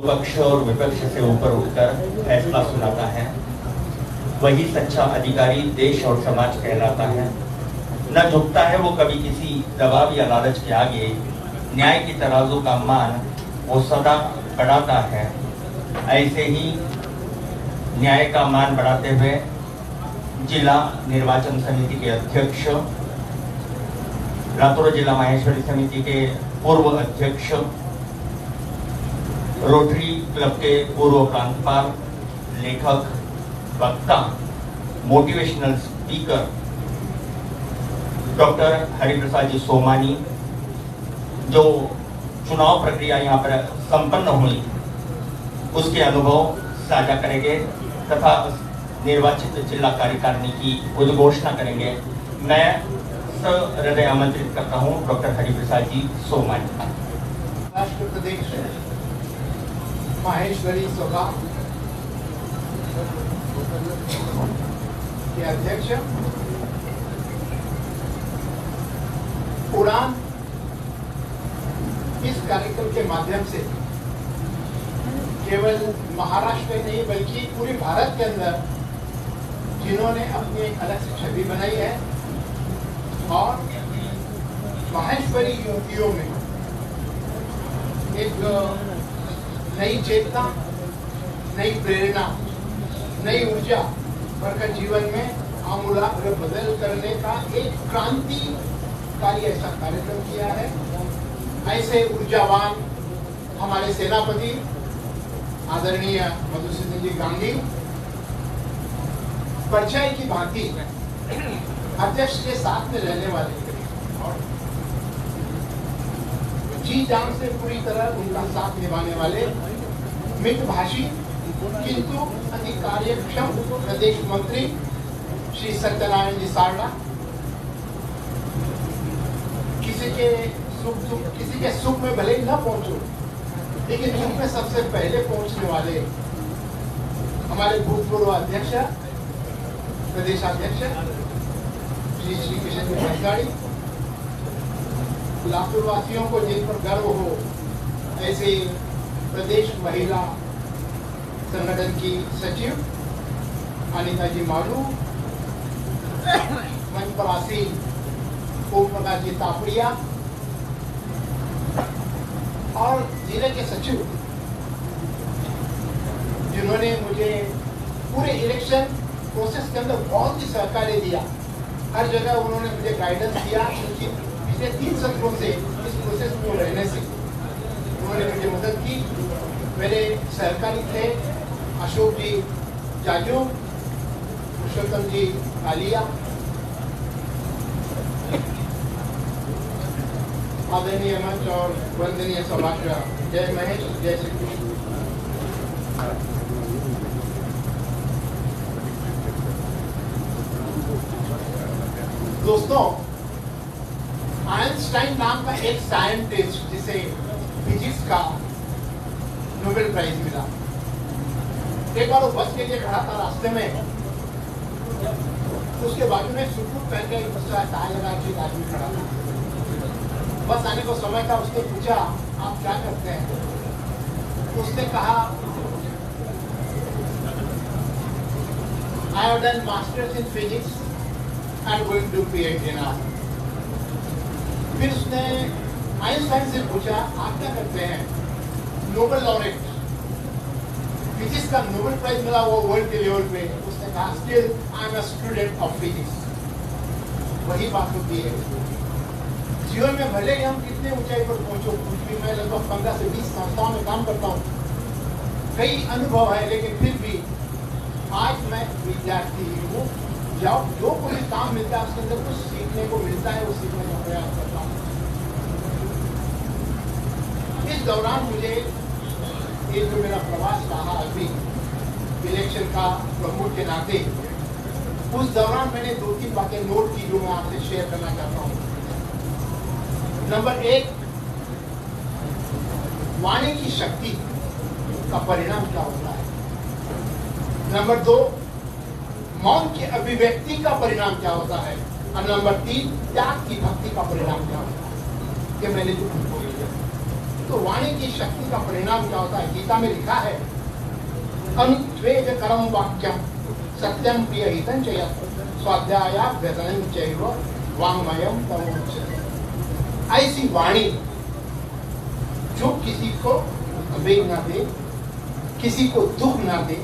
पक्ष और विपक्ष से ऊपर उठकर फैसला सुनाता है, वही सच्चा अधिकारी देश और समाज कहलाता है। न झुकता है वो कभी किसी दबाव या लालच के आगे, न्याय की तराजू का मान वो सदा बढ़ाता है। ऐसे ही न्याय का मान बढ़ाते हुए जिला निर्वाचन समिति के अध्यक्ष, लातूर जिला माहेश्वरी समिति के पूर्व अध्यक्ष, रोटरी क्लब के पूर्व प्रांतपाल, लेखक, वक्ता, मोटिवेशनल स्पीकर डॉक्टर हरिप्रसाद जी सोमानी, जो चुनाव प्रक्रिया यहाँ पर संपन्न हुई उसके अनुभव साझा करेंगे तथा निर्वाचित जिला कार्यकारिणी की उद्घोषणा करेंगे। मैं हृदय आमंत्रित करता हूँ डॉक्टर हरिप्रसाद जी सोमानी। राष्ट्र प्रदेश माहेश्वरी सभा के अध्यक्ष, उड़ान इस कार्यक्रम के माध्यम से केवल महाराष्ट्र में नहीं बल्कि पूरे भारत के अंदर जिन्होंने अपनी एक अलग से छवि बनाई है और माहेश्वरी युवतियों में एक नई चेतना, नई प्रेरणा, नई ऊर्जा भरकर जीवन में आमूलाग्र बदल करने का एक क्रांतिकारी ऐसा कार्यक्रम किया है। ऐसे ऊर्जावान हमारे सेनापति आदरणीय मधुसूदन जी गांधी परिचय की भांति अध्यक्ष के साथ में रहने वाले, जी जान से पूरी तरह उनका साथ निभाने वाले मितभाषी किंतु अति कार्यक्षम प्रदेश मंत्री श्री सत्यनारायण जी सारड़ा, किसी के सुख में भले ही न पहुंचो लेकिन दुख में सबसे पहले पहुंचने वाले हमारे भूतपूर्व अध्यक्ष, प्रदेशाध्यक्ष श्री किशन जी, लातूर वासियों को जिन पर गर्व हो ऐसे प्रदेश महिला संगठन की सचिव अनिता जी मालू, मंच पर आसीन ओम प्रकाश जी तापड़िया और जिले के सचिव जिन्होंने मुझे पूरे इलेक्शन प्रोसेस के अंदर बहुत ही सहकार्य दिया। हर जगह उन्होंने मुझे गाइडेंस दिया, क्योंकि पिछले 3 सत्रों से इस प्रोसेस में रहने से उन्होंने मुझे मदद की। मेरे सहकारी थे अशोक जी जाजू, पुरुषोत्तम जी आलिया, आदरणीय मंच और वंदनीय सभासद, जय महेश, जय श्री कृष्ण। दोस्तों, आइंस्टाइन नाम का एक साइंटिस्ट जिसे फिजिक्स का नोबेल प्राइज मिला, एक बार वो बस के लिए खड़ा था रास्ते में, उसके बाजू में सूट पहन के टाई लगा के आदमी खड़ा था। बस आने को समय था, उसने पूछा आप क्या करते हैं? उसने कहा I have done masters in physics and going to PhD now. फिर उसने आइंस्टाइन से पूछा आप क्या करते हैं? नोबेल लॉरेट, फिजिक्स का नोबेल प्राइज मिला वो वर्ल्ड के लेवल पे। उसने कहा still I am a student of physics. वही बात होती है जीवन में, भले ही हम कितने ऊंचाई पर पहुंचो, कुछ भी मैं लगभग 15 से 20 संस्थाओं में काम करता हूँ, कई अनुभव है, लेकिन फिर भी आज मैं विद्यार्थी हूँ। जो कोई काम मिलता है उसके अंदर कुछ सीखने को मिलता है, वो सीखने का प्रयास करता हूँ। इस दौरान मुझे ये जो मेरा प्रवास रहा अभी इलेक्शन का प्रमुख के नाते, उस दौरान मैंने 2-3 बातें नोट की जो मैं आपसे शेयर करना चाहता हूँ। नंबर 1, वाणी की शक्ति का परिणाम क्या होता है। नंबर 2, मौन की अभिव्यक्ति का परिणाम क्या होता है। और नंबर 3, त्याग की भक्ति का परिणाम क्या होता है। ये मैंने जो तो वाणी की शक्ति का परिणाम क्या होता है? गीता में लिखा है, अनुद्वेग करम वाक्यम सत्यम प्रिय हितं च यत् स्वाध्यायाभ्यसनं चैव वाङ्मयं तमोच्यते। ऐसी वाणी जो किसी को वेग ना दे, किसी को दुख ना दे,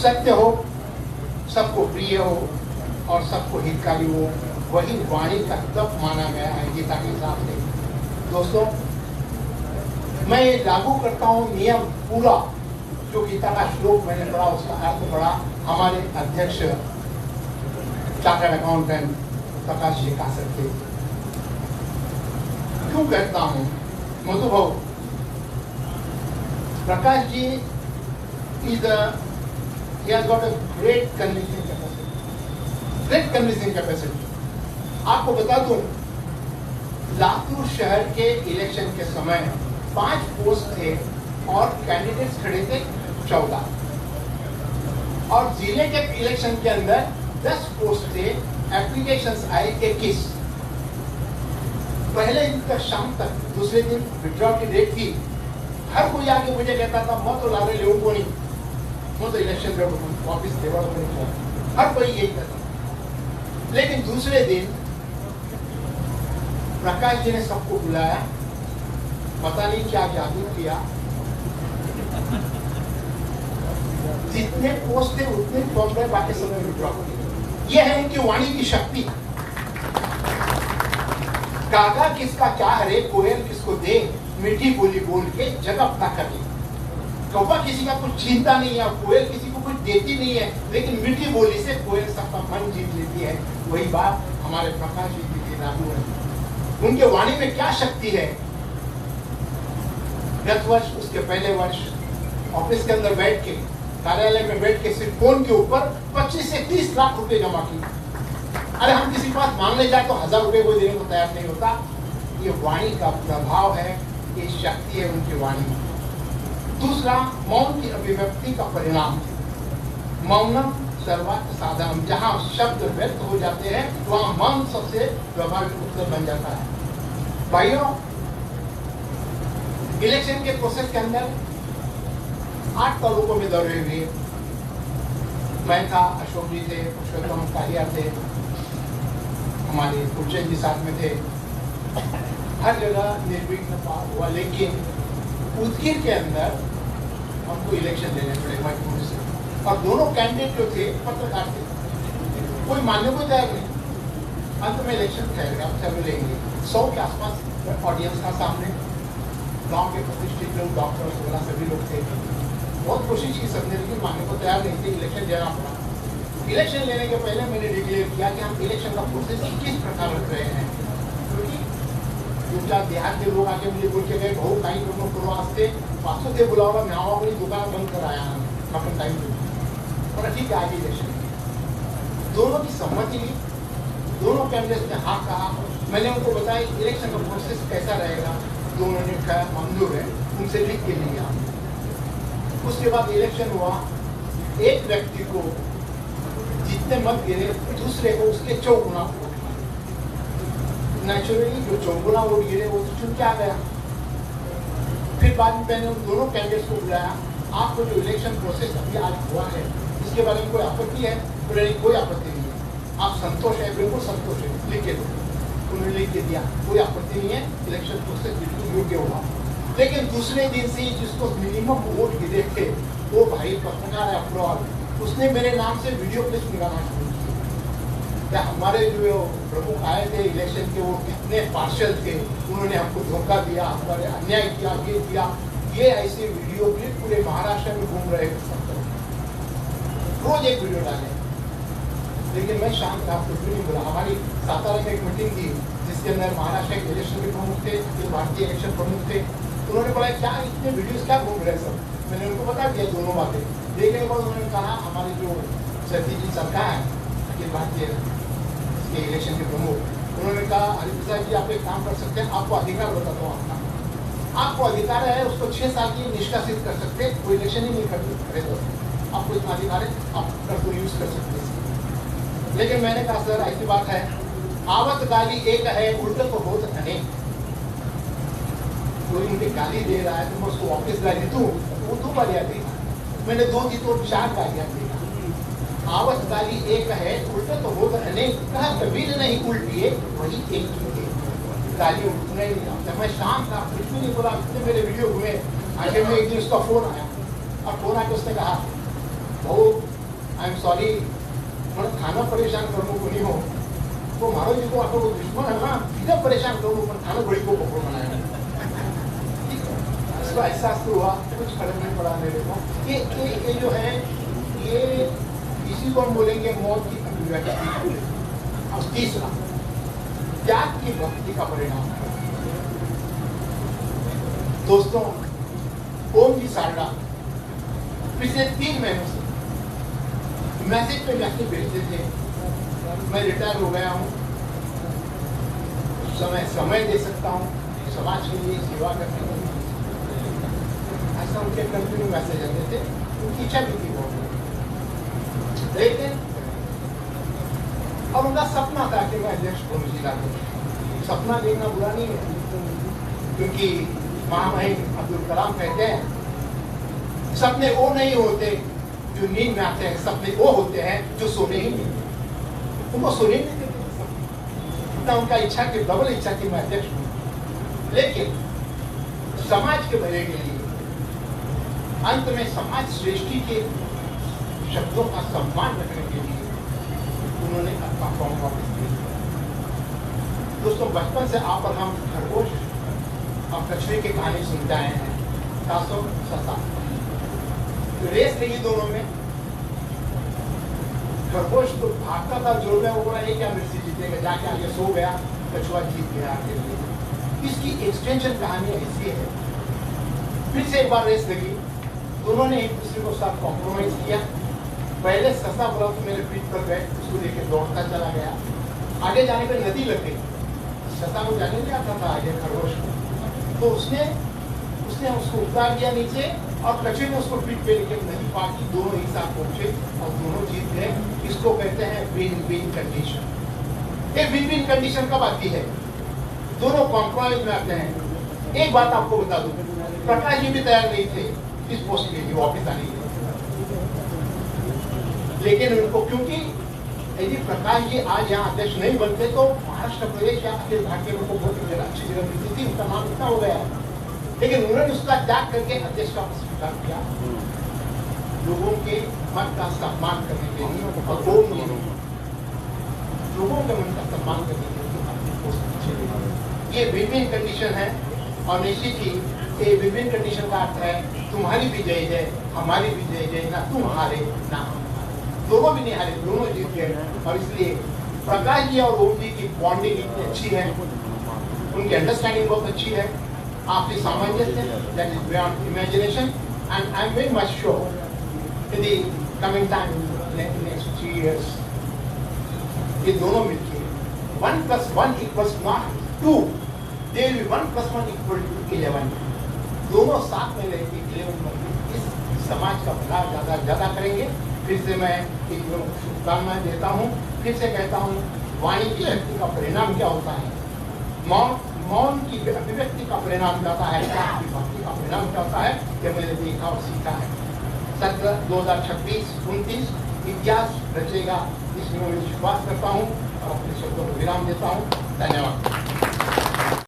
सत्य हो, सबको प्रिय हो और सबको हितकारी हो, वही वाणी का तप माना गया है गीता के हिसाब से। दोस्तों, मैं लागू करता हूँ नियम पूरा, जो गीता का श्लोक मैंने पढ़ा उसका अर्थ पढ़ा हमारे अध्यक्ष चार्टर्ड अकाउंटेंट प्रकाश जी कह सकते। क्यों कहता हूँ मधुभाव? Prakash ji he has got a great convincing capacity. आपको बता दूं, लातूर शहर के इलेक्शन के समय 5 पोस्ट थे और कैंडिडेट्स खड़े थे 14, और जिले के इलेक्शन के अंदर 10 पोस्ट थे, एप्लीकेशंस आए 21। पहले दिन तक शाम तक, दूसरे दिन विड्रॉ की डेट थी। हर कोई आके मुझे कहता था मत तो ला रहे लोगों को नहीं, तो इलेक्शन वापिस देवा नहीं, हर कोई यही करता। लेकिन दूसरे दिन प्रकाश जी ने सबको बुलाया, पता नहीं क्या जादू किया, जितने पोस्ट थे उतने फॉर्म में बाकी समय विड्रॉ किए। यह है उनकी वाणी की शक्ति। कागा किसका क्या हरे, कोयल किसको दे, मीठी बोली बोल के जग अपना कर ले। कौवा किसी का कुछ छीनता नहीं है, कोयल किसी को कुछ देती नहीं है, लेकिन मीठी बोली से कोयल सबका मन जीत लेती है। वही बात हमारे प्रकाश जी की लागू है। उनके वाणी में क्या शक्ति है? गत वर्ष, उसके पहले वर्ष ऑफिस के अंदर बैठ के, कार्यालय में बैठ के सिर्फ फोन के ऊपर 25 से 30 लाख रुपए जमा किए। अरे हम किसी पास मांगने जाए तो 1000 रुपए को देने को तैयार नहीं होता। ये वाणी का प्रभाव है, ये शक्ति है उनकी वाणी में। दूसरा, मौन की अभिव्यक्ति का परिणाम। मौनम सर्वार्थ साधनम, जहां शब्द व्यक्त हो जाते हैं वहां मौन सबसे व्यवहारिक उत्तर बन जाता है। भाइयों, इलेक्शन के प्रोसेस के अंदर 8 तालुकों में दौरे हुए। मैं था, अशोक जी थे, पुरुषोत्तम कालिया थे, हमारे कुलचंद जी साथ में थे। हर जगह निर्विघ्न पार हुआ, लेकिन उदगीर के अंदर हमको इलेक्शन देने पड़े मजबूरी से। और दोनों कैंडिडेट जो थे पत्रकार थे, कोई मानने को तैयार नहीं। अंत में इलेक्शन ठहर गया, चलो लेंगे। 100 के आसपास ऑडियंस था सामने, गांव के प्रतिष्ठित लोग, डॉक्टर वगैरह सभी लोग थे। बहुत कोशिश की सबने, लेकिन मानने को तैयार नहीं थे। इलेक्शन देना पड़ा। इलेक्शन लेने के पहले मैंने डिक्लेयर किया कि हम इलेक्शन का प्रोसेस किस प्रकार रख रहे हैं, क्योंकि 2-4 देहात के लोग आके मुझे बोल के गए, बहुत टाइम करो वास्ते पासों से बुलावा मैं आवा, अपनी दुकान बंद कराया अपन टाइम पे। और ठीक है, आगे इलेक्शन दोनों की सहमति ली, दोनों कैंडिडेट्स ने हाँ कहा। मैंने उनको बताया इलेक्शन का प्रोसेस कैसा रहेगा, दोनों ने कहा मंजूर है, उनसे लिख के लिया। उसके बाद इलेक्शन हुआ। एक व्यक्ति को जितने मत गिरे, दूसरे को उसके 4 गुना वोट। नेचुरली जो 4 गुना वोट गिरे वो तो चुन के आ गया। फिर बाद में मैंने उन दोनों कैंडिडेट्स को बुलाया, आपको जो इलेक्शन प्रोसेस अभी आज हुआ है इसके बारे में कोई आपत्ति है? बोले कोई आपत्ति नहीं है। आप संतोष है? बिल्कुल संतोष है, लिख के दो। उन्होंने लिख के दिया, कोई आपत्ति नहीं है, इलेक्शन प्रोसेस बिल्कुल योग्य हुआ। लेकिन दूसरे दिन से जिसको मिनिमम वोट गिरे थे, वो भाई पत्रकार है अफरोल, उसने मेरे नाम से वीडियो क्लिप निकालना शुरू किया। हमारे जो प्रमुख आए थे इलेक्शन के, वो कितने पार्शियल थे, उन्होंने हमको धोखा दिया, हमारे अन्याय किया, ये किया। ये ऐसे वीडियो क्लिप पूरे महाराष्ट्र में घूम रहे थे, रोज एक वीडियो डाले। लेकिन मैं शांत था, कुछ भी नहीं बोला। हमारी सातारा में एक मीटिंग थी जिसके अंदर महाराष्ट्र के इलेक्शन के प्रमुख थे, अखिल भारतीय इलेक्शन प्रमुख थे। उन्होंने बोला क्या इतने वीडियोस क्या घूम रहे सब? मैंने उनको बता दिया दोनों बातें। देखने के बाद उन्होंने कहा हमारी जो सतीश जी सरकार है, अखिल भारतीय के इलेक्शन के प्रमुख, उन्होंने कहा हरिप्रसाद जी आप एक काम कर सकते हैं, आपको अधिकार बताता हूँ अपना। आपको अधिकार है, उसको 6 साल की निष्कासित कर सकते, वो इलेक्शन ही नहीं करे तो आपको इतना अधिकार है, आप उसको यूज कर सकते हैं। लेकिन मैंने कहा सर ऐसी बात है, आवत गाली एक है, उल्टा तो होत अनेक। कोई मुझे गाली दे रहा है तो मैं उसको वापस गाली दूं, वो 2 गालियां देगा। मैंने 2 दी तो 4 गालियां देगा। आवत गाली एक है, उल्टा तो होत अनेक। कहा कबीर नहीं उल्टिए, वही एक की गाली उठना ही नहीं। जब मैं शाम था, कुछ भी नहीं बोला, मेरे वीडियो हुए। आखिर में एक दिन उसका फोन आया, और फोन आके उसने कहा, भाऊ आई एम सॉरी, मैं खाना परेशान करने को नहीं हो तो मारो जी को आपको दुश्मन है ना, सीधा परेशान करो, पर खाना बड़ी को पकड़ो बनाया। इसका एहसास तो हुआ, कुछ फर्क नहीं पड़ा मेरे को। ये जो है, ये इसी को हम बोलेंगे मौत की अभिव्यक्ति। और तीसरा, त्याग की भक्ति का परिणाम। दोस्तों, ओम जी सारडा पिछले 3 महीनों से मैसेज पे मैसेज भेजते थे, मैं रिटायर हो गया हूँ, समय दे सकता हूँ समाज के लिए सेवा करने के लिए। ऐसा उनके कंटिन्यू मैसेज आते थे, उनकी इच्छा भी थी बहुत। लेकिन और उनका सपना था कि मैं अध्यक्ष बनूं जिला में। सपना देखना बुरा नहीं है, क्योंकि महामहिम अब्दुल कलाम कहते हैं, सपने वो नहीं होते जो नींद में आते हैं, सपने वो होते हैं जो सोने ही नहीं। उनको सोने नहीं देते इतना उनका इच्छा की डबल इच्छा की मैं अध्यक्ष हूँ। लेकिन समाज के भले के लिए अंत में समाज श्रेष्ठी के शब्दों का सम्मान रखने के लिए उन्होंने अपना फॉर्म वापस किया। दोस्तों, बचपन से आप और हम खरगोश और कछुए की कहानी सुनते आए हैं। तासो ससा रेस लगी दोनों में, खरगोश तो भागता था जोर में, वो बोला ये क्या मिर्ची जीतेगा, जाके आगे सो गया, कछुआ जीत गया आगे। इसकी एक्सटेंशन कहानी ऐसी है। फिर से एक बार रेस लगी, दोनों ने एक दूसरे को साथ कॉम्प्रोमाइज किया। पहले ससा बोला तो मेरे पीठ पर गए, उसको लेकर दौड़ता चला गया। आगे जाने पर नदी लग गई, ससा को जाने नहीं आता था आगे खरगोश को, तो उसने उसको उतार दिया नीचे, और कछुए ने उसको पीठ पे लेके नदी पार की। दोनों एक साथ पहुंचे और दोनों जीत गए। इसको कहते हैं विन विन कंडीशन। एक विन विन कंडीशन कब आती है? दोनों कॉम्प्रोमाइज में आते हैं। एक बात आपको बता दूं, प्रकाश जी भी तैयार नहीं थे इस पोस्ट के लिए वापिस आने के लिए, लेकिन उनको, क्योंकि यदि प्रकाश जी आज यहाँ अध्यक्ष नहीं बनते तो महाराष्ट्र प्रदेश या अखिल भारतीय को बहुत अच्छी जगह मिलती थी, उनका नाम इतना हो गया। लेकिन उन्होंने उसका त्याग करके अध्यक्ष का स्वीकार किया, लोगों के मन का सम्मान करने के लिए, और लोगों के मन का सम्मान करने के लिए ये विन-विन कंडीशन है। और निश्चित ही ये विन-विन कंडीशन का अर्थ है तुम्हारी भी जय जय, हमारी भी जय जय, ना तुम हारे ना हम, दोनों भी नहीं हारे, दोनों जीत गए। और इसलिए प्रकाश जी और ओम जी की बॉन्डिंग इतनी अच्छी है, उनकी अंडरस्टैंडिंग बहुत अच्छी है, आपकी सामंजस्य, that is beyond imagination. And I am very much sure in the coming time, next 3 years, ये दोनों मिलकर 1 + 1 = not 2, they will be 1 + 1 = 11। दोनों साथ में रहेंगे, 11 बनकर इस समाज का भला ज्यादा करेंगे। फिर से मैं एक शुभकामनाएं देता हूँ। फिर से कहता हूँ, वाणी की शक्ति का परिणाम क्या होता है? मौन की अभिव्यक्ति का परिणाम क्या होता है? भक्ति का परिणाम क्या होता है? ये मैंने देखा और सीखा है। सत्र 2026-29 इतिहास रचेगा, इसमें मैं विश्वास करता हूँ और अपने शब्दों को विराम देता हूँ। धन्यवाद।